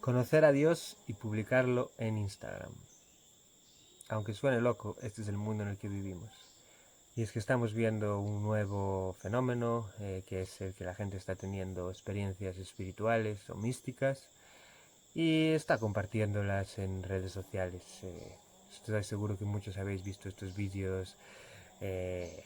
Conocer a Dios y publicarlo en Instagram. Aunque suene loco, este es el mundo en el que vivimos. Y es que estamos viendo un nuevo fenómeno, que es el que la gente está teniendo experiencias espirituales o místicas y está compartiéndolas en redes sociales. Estoy seguro que muchos habéis visto estos vídeos. eh,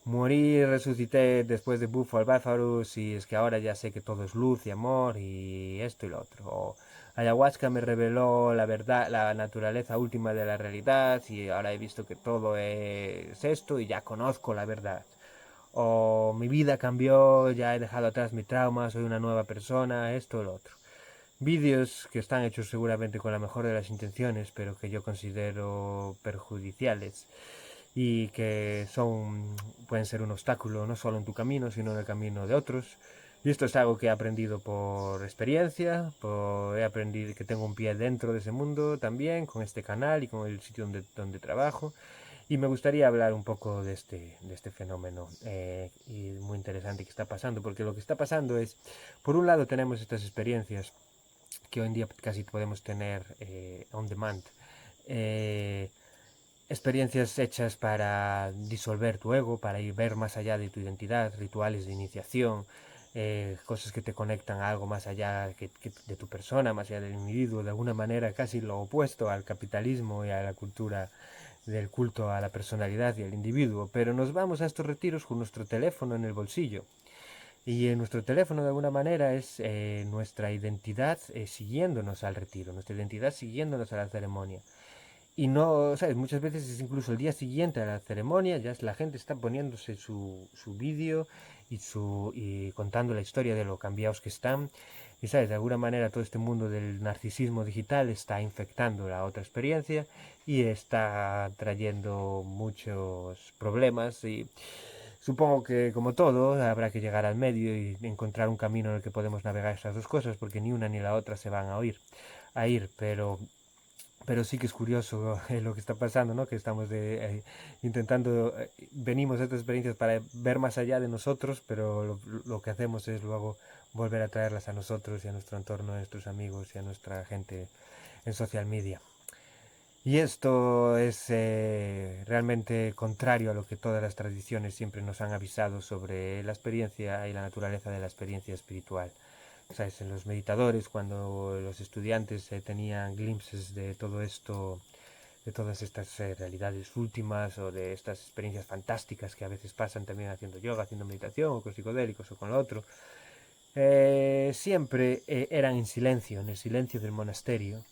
Morí, resucité después de Bufo al Báfaros y es que ahora ya sé que todo es luz y amor y esto y lo otro. O ayahuasca me reveló la verdad, la naturaleza última de la realidad y ahora he visto que todo es esto y ya conozco la verdad. O mi vida cambió, ya he dejado atrás mi trauma, soy una nueva persona, esto y lo otro. Vídeos que están hechos seguramente con la mejor de las intenciones, pero que yo considero perjudiciales y que pueden ser un obstáculo no solo en tu camino, sino en el camino de otros. Y esto es algo que he aprendido por experiencia, he aprendido que tengo un pie dentro de ese mundo también, con este canal y con el sitio donde trabajo. Y me gustaría hablar un poco de este fenómeno y muy interesante que está pasando, porque lo que está pasando es, por un lado tenemos estas experiencias que hoy en día casi podemos tener on demand, eh, experiencias hechas para disolver tu ego, para ir ver más allá de tu identidad, rituales de iniciación, cosas que te conectan a algo más allá de tu persona, más allá del individuo, de alguna manera casi lo opuesto al capitalismo y a la cultura del culto a la personalidad y al individuo. Pero nos vamos a estos retiros con nuestro teléfono en el bolsillo. Y en nuestro teléfono de alguna manera es nuestra identidad siguiéndonos al retiro, nuestra identidad siguiéndonos a la ceremonia. Y no, ¿sabes? Muchas veces es incluso el día siguiente a la ceremonia, ya la gente está poniéndose su vídeo y contando la historia de lo cambiados que están. Y, ¿sabes? De alguna manera todo este mundo del narcisismo digital está infectando la otra experiencia y está trayendo muchos problemas. Y supongo que, como todo, habrá que llegar al medio y encontrar un camino en el que podemos navegar esas dos cosas, porque ni una ni la otra se van a ir, pero sí que es curioso lo que está pasando, ¿no? Que estamos intentando, venimos a estas experiencias para ver más allá de nosotros, pero lo que hacemos es luego volver a traerlas a nosotros y a nuestro entorno, a nuestros amigos y a nuestra gente en social media. Y esto es realmente contrario a lo que todas las tradiciones siempre nos han avisado sobre la experiencia y la naturaleza de la experiencia espiritual. ¿Sabes? En los meditadores, cuando los estudiantes tenían glimpses de todo esto, de todas estas realidades últimas o de estas experiencias fantásticas que a veces pasan también haciendo yoga, haciendo meditación o con psicodélicos o con lo otro, siempre eran en silencio, en el silencio del monasterio,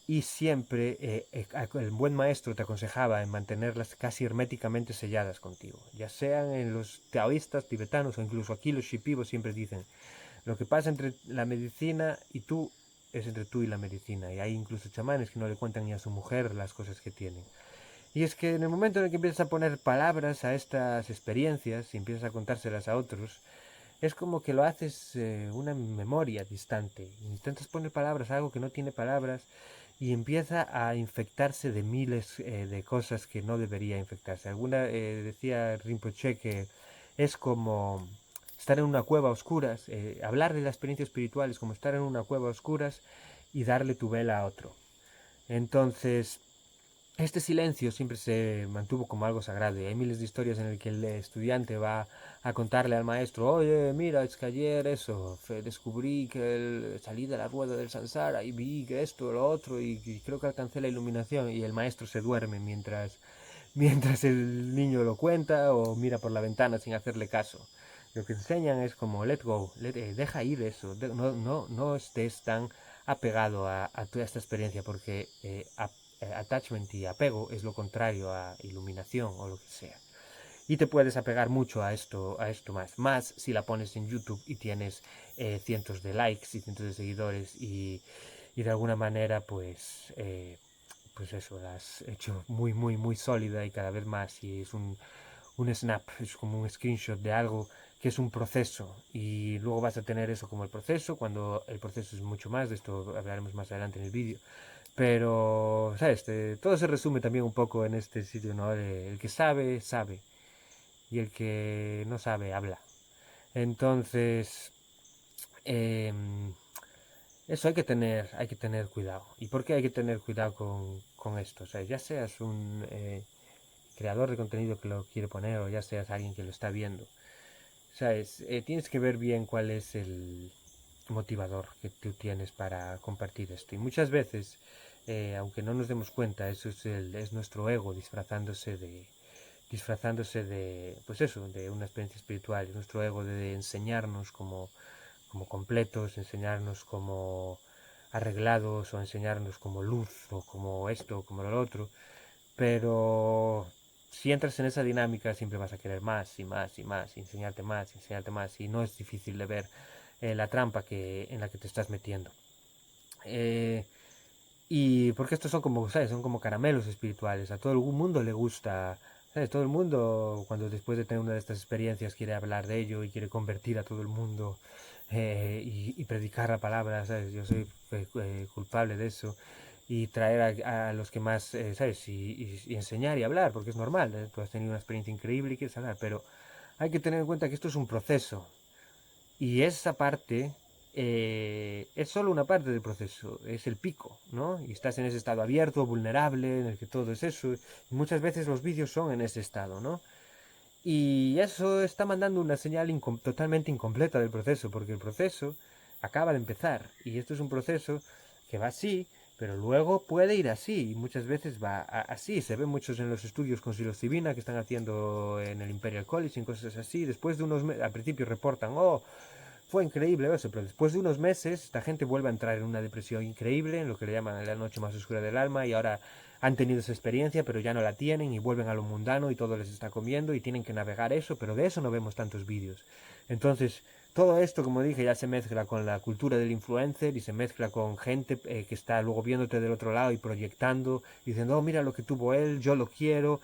y siempre el buen maestro te aconsejaba en mantenerlas casi herméticamente selladas contigo, ya sean en los taoístas tibetanos o incluso aquí los shipibos siempre dicen lo que pasa entre la medicina y tú es entre tú y la medicina. Y hay incluso chamanes que no le cuentan ni a su mujer las cosas que tienen. Y es que en el momento en el que empiezas a poner palabras a estas experiencias y empiezas a contárselas a otros, es como que lo haces una memoria distante. Intentas poner palabras a algo que no tiene palabras y empieza a infectarse de miles de cosas que no debería infectarse. Decía Rinpoche que es como estar en una cueva a oscuras, hablar de la experiencia espiritual es como estar en una cueva a oscuras y darle tu vela a otro. Entonces, este silencio siempre se mantuvo como algo sagrado y hay miles de historias en las que el estudiante va a contarle al maestro, oye, mira, es que ayer descubrí que salí de la rueda del Sansara y vi que esto, lo otro y creo que alcancé la iluminación y el maestro se duerme mientras el niño lo cuenta o mira por la ventana sin hacerle caso. Lo que enseñan es como let go, deja ir eso, no estés tan apegado a toda esta experiencia porque attachment y apego es lo contrario a iluminación o lo que sea. Y te puedes apegar mucho a esto más si la pones en YouTube y tienes cientos de likes y cientos de seguidores y de alguna manera pues eso, la has hecho muy, muy, muy sólida y cada vez más. Y es un snap, es como un screenshot de algo que es un proceso. Y luego vas a tener eso como el proceso, cuando el proceso es mucho más, de esto hablaremos más adelante en el vídeo. Pero, ¿sabes? Todo se resume también un poco en este sitio, ¿no? El que sabe, sabe. Y el que no sabe, habla. Entonces, eh, Eso hay que tener cuidado. ¿Y por qué hay que tener cuidado con esto? O sea, ya seas un creador de contenido que lo quiere poner o ya seas alguien que lo está viendo. ¿Sabes? Tienes que ver bien cuál es el motivador que tú tienes para compartir esto. Y muchas veces, aunque no nos demos cuenta, eso es nuestro ego disfrazándose de, pues eso, de una experiencia espiritual, es nuestro ego de enseñarnos como completos, enseñarnos como arreglados o enseñarnos como luz o como esto o como lo otro, pero si entras en esa dinámica siempre vas a querer más y más y más, y enseñarte más, y no es difícil de ver la trampa en la que te estás metiendo. Eh, y porque estos son como, ¿sabes? Son como caramelos espirituales, a todo el mundo le gusta, ¿sabes? Todo el mundo cuando después de tener una de estas experiencias quiere hablar de ello y quiere convertir a todo el mundo y predicar la palabra, ¿sabes? Yo soy culpable de eso y traer a los que más, ¿sabes? Y enseñar y hablar, porque es normal, ¿eh? Tú has tenido una experiencia increíble y quieres hablar, pero hay que tener en cuenta que esto es un proceso y esa parte es solo una parte del proceso, es el pico, ¿no? Y estás en ese estado abierto, vulnerable, en el que todo es eso, y muchas veces los vídeos son en ese estado, ¿no? Y eso está mandando una señal totalmente incompleta del proceso, porque el proceso acaba de empezar. Y esto es un proceso que va así, pero luego puede ir así. Y muchas veces va así. Se ven muchos en los estudios con psilocibina que están haciendo en el Imperial College y cosas así. Después de unos meses, al principio reportan, oh, fue increíble eso, pero después de unos meses esta gente vuelve a entrar en una depresión increíble, en lo que le llaman la noche más oscura del alma, y ahora han tenido esa experiencia, pero ya no la tienen y vuelven a lo mundano y todo les está comiendo y tienen que navegar eso, pero de eso no vemos tantos vídeos. Entonces, todo esto, como dije, ya se mezcla con la cultura del influencer y se mezcla con gente que está luego viéndote del otro lado y proyectando, diciendo, oh, mira lo que tuvo él, yo lo quiero,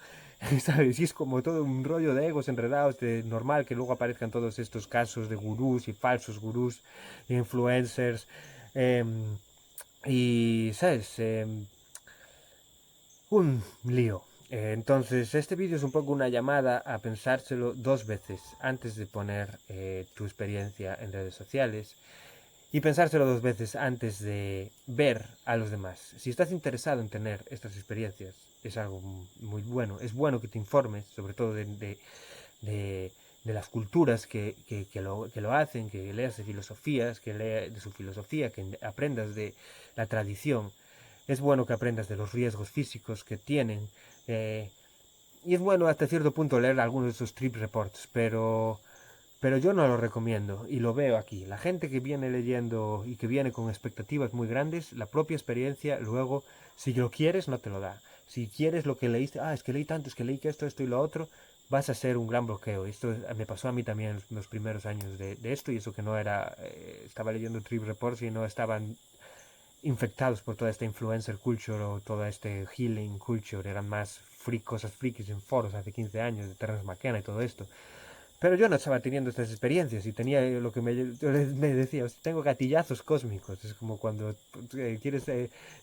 ¿sabes? Y es como todo un rollo de egos enredados, de normal que luego aparezcan todos estos casos de gurús y falsos gurús, influencers, eh, y, ¿sabes? Un lío. Entonces, este vídeo es un poco una llamada a pensárselo dos veces antes de poner tu experiencia en redes sociales y pensárselo dos veces antes de ver a los demás. Si estás interesado en tener estas experiencias, es algo muy bueno. Es bueno que te informes, sobre todo de, de las culturas que lo hacen, que leas de filosofías, que leas de su filosofía, que aprendas de la tradición. Es bueno que aprendas de los riesgos físicos que tienen. eh, y es bueno hasta cierto punto leer algunos de esos trip reports, pero yo no lo recomiendo y lo veo aquí. La gente que viene leyendo y que viene con expectativas muy grandes, la propia experiencia luego, si lo quieres, no te lo da. Si quieres lo que leíste, es que leí tanto, es que leí que esto y lo otro, vas a ser un gran bloqueo. Esto me pasó a mí también en los primeros años de esto y eso que no era, estaba leyendo trip reports y no estaban infectados por toda esta influencer culture o toda este healing culture, eran más cosas frikis en foros hace 15 años de Terrence McKenna y todo esto. Pero yo no estaba teniendo estas experiencias y tenía lo que me decía, tengo gatillazos cósmicos. Es como cuando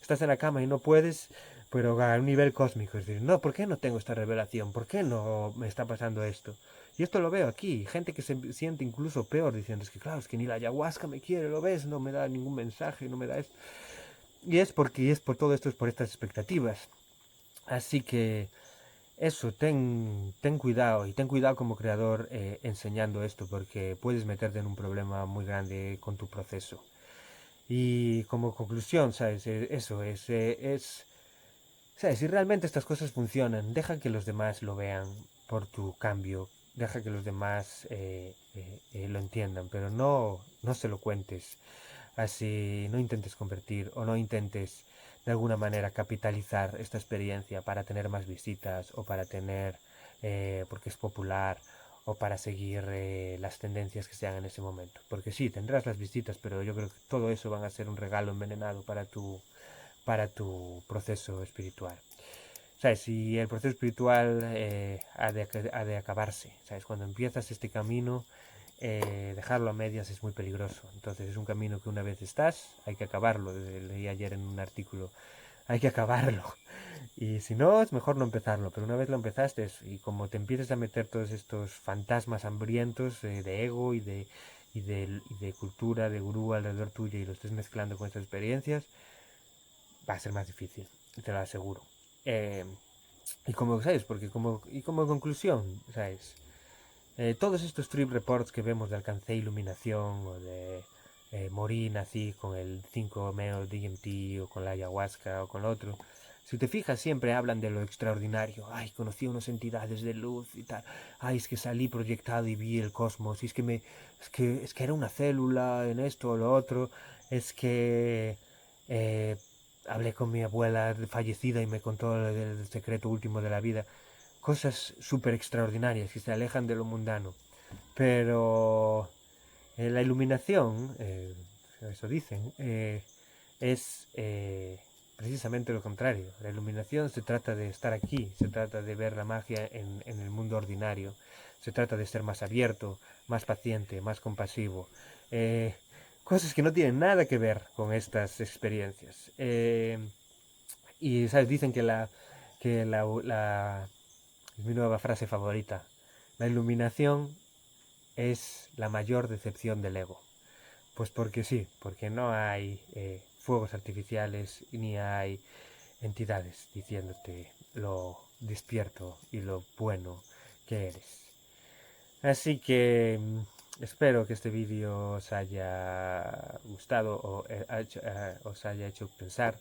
estás en la cama y no puedes, pero a un nivel cósmico. Es decir, no, ¿por qué no tengo esta revelación? ¿Por qué no me está pasando esto? Y esto lo veo aquí, gente que se siente incluso peor diciendo, es que claro, es que ni la ayahuasca me quiere, lo ves, no me da ningún mensaje, no me da esto. Y es porque es por todo esto, es por estas expectativas. Así que eso, ten cuidado y ten cuidado como creador enseñando esto porque puedes meterte en un problema muy grande con tu proceso. Y como conclusión, ¿sabes? Eso ¿sabes? Si realmente estas cosas funcionan, deja que los demás lo vean por tu cambio, deja que los demás lo entiendan, pero no se lo cuentes. Así no intentes convertir o no intentes de alguna manera capitalizar esta experiencia para tener más visitas o para tener, porque es popular o para seguir las tendencias que sean en ese momento. Porque sí, tendrás las visitas, pero yo creo que todo eso van a ser un regalo envenenado para tu proceso espiritual. ¿Sabes? Si el proceso espiritual ha de acabarse, ¿sabes? Cuando empiezas este camino, dejarlo a medias es muy peligroso. Entonces es un camino que una vez estás, hay que acabarlo. Leí ayer en un artículo, hay que acabarlo. Y si no, es mejor no empezarlo. Pero una vez lo empezaste, y como te empiezas a meter todos estos fantasmas hambrientos de ego de cultura, de gurú alrededor tuyo y lo estés mezclando con estas experiencias, va a ser más difícil, te lo aseguro. Y como sabes, porque como conclusión, ¿sabes? Todos estos trip reports que vemos de alcancé iluminación o de morí, nací con el 5-meo DMT o con la ayahuasca o con lo otro, si te fijas siempre hablan de lo extraordinario. Ay, conocí a unas entidades de luz y tal. Ay, es que salí proyectado y vi el cosmos. Y es que era una célula en esto o lo otro. Es que eh, hablé con mi abuela fallecida y me contó el secreto último de la vida. Cosas súper extraordinarias que se alejan de lo mundano. Pero la iluminación, eso dicen, es precisamente lo contrario. La iluminación se trata de estar aquí, se trata de ver la magia en el mundo ordinario, se trata de ser más abierto, más paciente, más compasivo. Cosas que no tienen nada que ver con estas experiencias. Y, ¿sabes? Dicen que es mi nueva frase favorita. La iluminación es la mayor decepción del ego. Pues porque sí, porque no hay fuegos artificiales ni hay entidades diciéndote lo despierto y lo bueno que eres. Así que espero que este vídeo os haya gustado o os haya hecho pensar.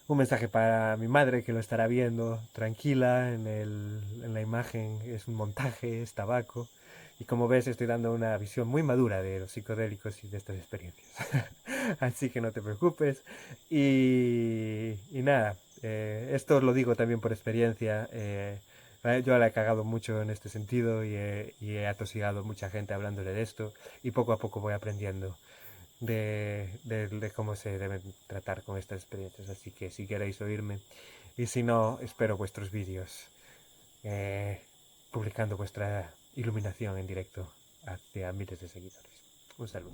Un mensaje para mi madre que lo estará viendo, tranquila, en la imagen es un montaje, es tabaco. Y como ves estoy dando una visión muy madura de los psicodélicos y de estas experiencias. Así que no te preocupes. Y nada, esto os lo digo también por experiencia. Yo la he cagado mucho en este sentido y he atosigado a mucha gente hablándole de esto. Y poco a poco voy aprendiendo de cómo se deben tratar con estas experiencias. Así que si queréis oírme y si no, espero vuestros vídeos publicando vuestra iluminación en directo hacia miles de seguidores. Un saludo.